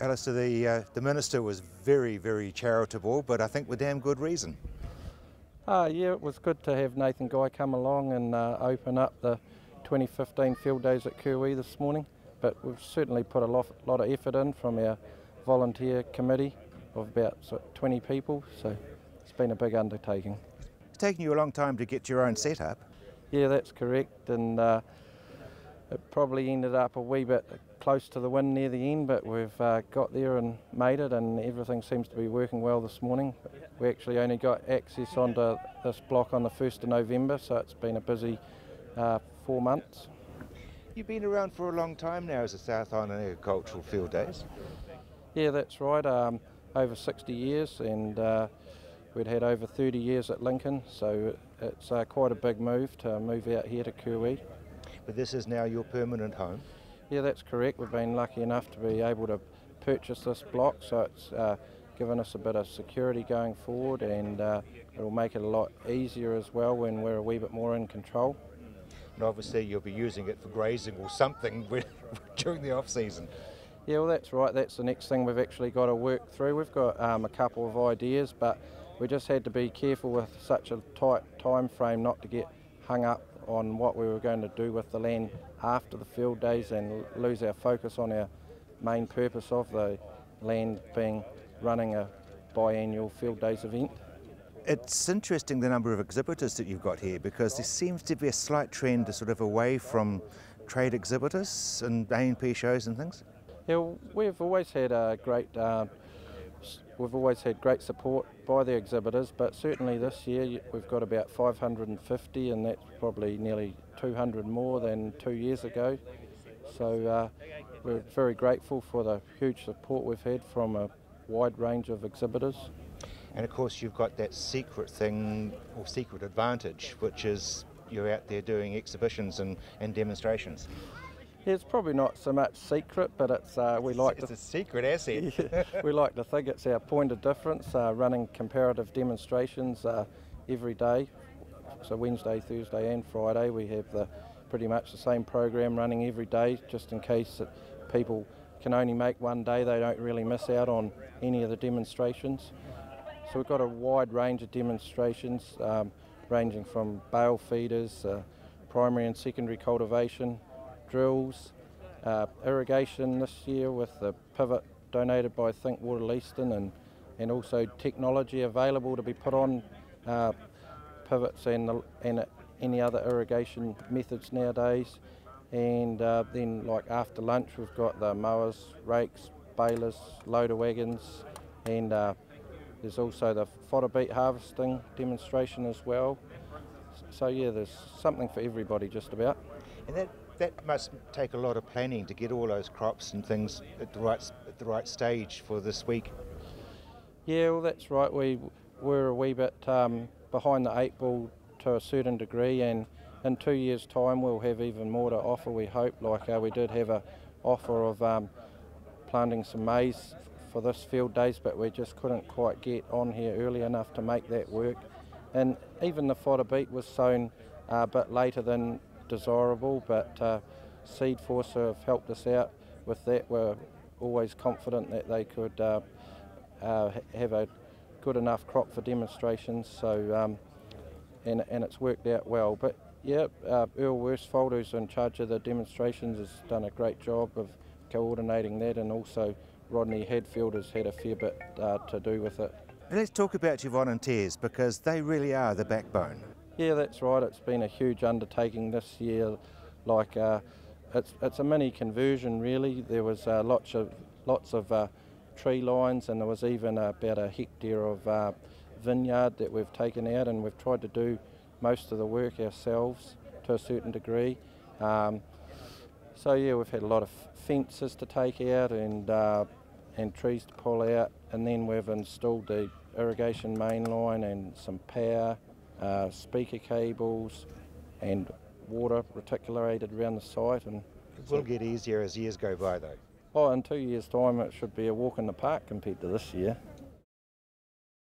Alistair, the Minister was very, very charitable, but I think with damn good reason. Yeah, it was good to have Nathan Guy come along and open up the 2015 field days at Kirwee this morning, but we've certainly put a lot of effort in from our volunteer committee of about 20 people, so it's been a big undertaking. It's taken you a long time to get your own setup. Yeah, that's correct, and it probably ended up a wee bit close to the wind near the end, but we've got there and made it, and everything seems to be working well this morning. We actually only got access onto this block on the 1st of November, so it's been a busy 4 months. You've been around for a long time now as a South Island Agricultural Field Days. Yeah, that's right, over 60 years, and we'd had over 30 years at Lincoln, so it's quite a big move to move out here to Kirwee. But this is now your permanent home? Yeah, that's correct. We've been lucky enough to be able to purchase this block, so it's given us a bit of security going forward, and it'll make it a lot easier as well when we're a wee bit more in control. And obviously you'll be using it for grazing or something during the off-season. Yeah, well that's right. That's the next thing we've actually got to work through. We've got a couple of ideas, but we just had to be careful with such a tight time frame not to get hung up on what we were going to do with the land after the field days and lose our focus on our main purpose of the land being running a biannual field days event. It's interesting the number of exhibitors that you've got here, because there seems to be a slight trend to sort of away from trade exhibitors and A&P shows and things. Yeah, we've always had great support by the exhibitors, but certainly this year we've got about 550, and that's probably nearly 200 more than 2 years ago. So we're very grateful for the huge support we've had from a wide range of exhibitors. And of course you've got that secret thing, or secret advantage, which is you're out there doing exhibitions and demonstrations. Yeah, it's probably not so much secret, but it's it's a secret asset. Yeah, we like to think it's our point of difference, running comparative demonstrations every day. So Wednesday, Thursday and Friday we have pretty much the same program running every day, just in case that people can only make one day, they don't really miss out on any of the demonstrations. So we've got a wide range of demonstrations, ranging from bale feeders, primary and secondary cultivation, drills, irrigation this year with the pivot donated by Think Water Leaston, and also technology available to be put on pivots and any other irrigation methods nowadays. And then like after lunch we've got the mowers, rakes, balers, loader wagons, and there's also the fodder beet harvesting demonstration as well. So yeah, there's something for everybody just about. And that must take a lot of planning to get all those crops and things at the right stage for this week. Yeah, well that's right. We're a wee bit behind the 8 ball to a certain degree, and in 2 years' time we'll have even more to offer, we hope. Like we did have an offer of planting some maize for this field days, but we just couldn't quite get on here early enough to make that work. And even the fodder beet was sown a bit later than desirable, but Seed Force have helped us out with that. We're always confident that they could have a good enough crop for demonstrations, so and it's worked out well. But yeah, Earl Worsfold, who's in charge of the demonstrations, has done a great job of coordinating that, and also Rodney Hadfield has had a fair bit to do with it. Let's talk about your volunteers, because they really are the backbone. Yeah, that's right. It's been a huge undertaking this year. Like it's a mini conversion really. There was lots of tree lines, and there was even about a hectare of vineyard that we've taken out, and we've tried to do most of the work ourselves to a certain degree. So yeah, we've had a lot of fences to take out and trees to pull out, and then we've installed the irrigation main line and some power, speaker cables and water reticulated around the site. And it will get easier as years go by though. Oh, in 2 years' time it should be a walk in the park compared to this year.